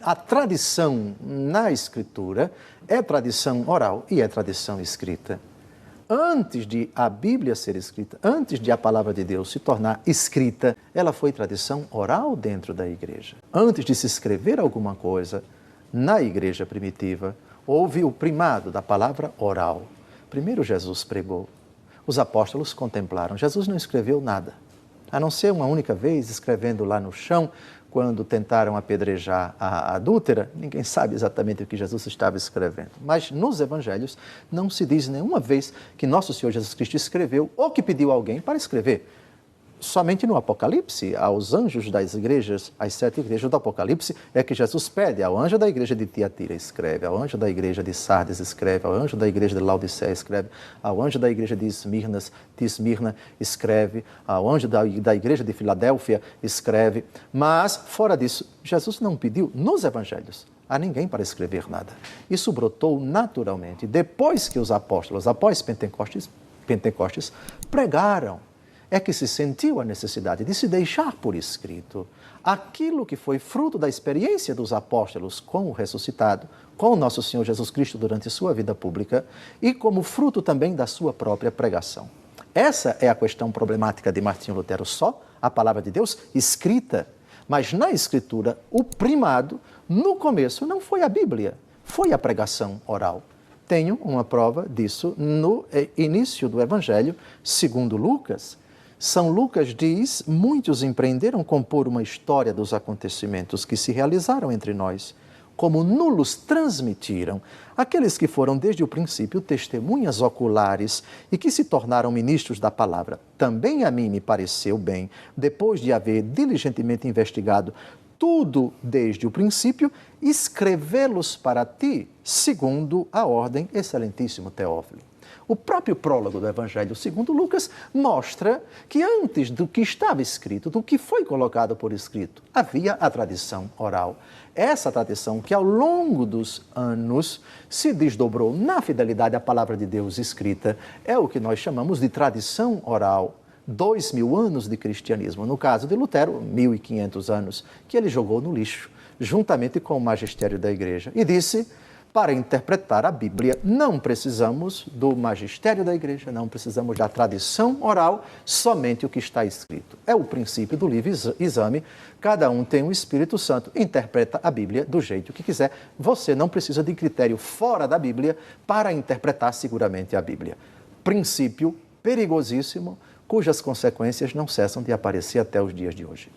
a tradição na Escritura é tradição oral e é tradição escrita. Antes de a Bíblia ser escrita, antes de a palavra de Deus se tornar escrita, ela foi tradição oral dentro da igreja. Antes de se escrever alguma coisa, na igreja primitiva, houve o primado da palavra oral. Primeiro Jesus pregou, os apóstolos contemplaram. Jesus não escreveu nada, a não ser uma única vez escrevendo lá no chão, quando tentaram apedrejar a adúltera. Ninguém sabe exatamente o que Jesus estava escrevendo. Mas nos evangelhos não se diz nenhuma vez que nosso Senhor Jesus Cristo escreveu ou que pediu a alguém para escrever. Somente no Apocalipse, aos anjos das igrejas, as 7 igrejas do Apocalipse, é que Jesus pede ao anjo da igreja de Tiatira, escreve, ao anjo da igreja de Sardes, escreve, ao anjo da igreja de Laodiceia, escreve, ao anjo da igreja de Esmirna, escreve, ao anjo da igreja de Filadélfia, escreve. Mas, fora disso, Jesus não pediu nos evangelhos a ninguém para escrever nada. Isso brotou naturalmente, depois que os apóstolos, após Pentecostes, pregaram. É que se sentiu a necessidade de se deixar por escrito aquilo que foi fruto da experiência dos apóstolos com o ressuscitado, com o nosso Senhor Jesus Cristo durante sua vida pública e como fruto também da sua própria pregação. Essa é a questão problemática de Martinho Lutero, só a palavra de Deus escrita. Mas na Escritura, o primado, no começo, não foi a Bíblia, foi a pregação oral. Tenho uma prova disso no início do Evangelho, segundo Lucas. São Lucas diz: muitos empreenderam compor uma história dos acontecimentos que se realizaram entre nós, como nulos transmitiram aqueles que foram desde o princípio testemunhas oculares e que se tornaram ministros da palavra. Também a mim me pareceu bem, depois de haver diligentemente investigado tudo desde o princípio, escrevê-los para ti, segundo a ordem, excelentíssimo Teófilo. O próprio prólogo do Evangelho segundo Lucas mostra que antes do que estava escrito, do que foi colocado por escrito, havia a tradição oral. Essa tradição que ao longo dos anos se desdobrou na fidelidade à palavra de Deus escrita é o que nós chamamos de tradição oral. 2000 anos de cristianismo, no caso de Lutero, 1500 anos, que ele jogou no lixo, juntamente com o magistério da igreja, e disse: para interpretar a Bíblia, não precisamos do magistério da igreja, não precisamos da tradição oral, somente o que está escrito. É o princípio do livre-exame, cada um tem o Espírito Santo, interpreta a Bíblia do jeito que quiser. Você não precisa de critério fora da Bíblia para interpretar seguramente a Bíblia. Princípio perigosíssimo, cujas consequências não cessam de aparecer até os dias de hoje.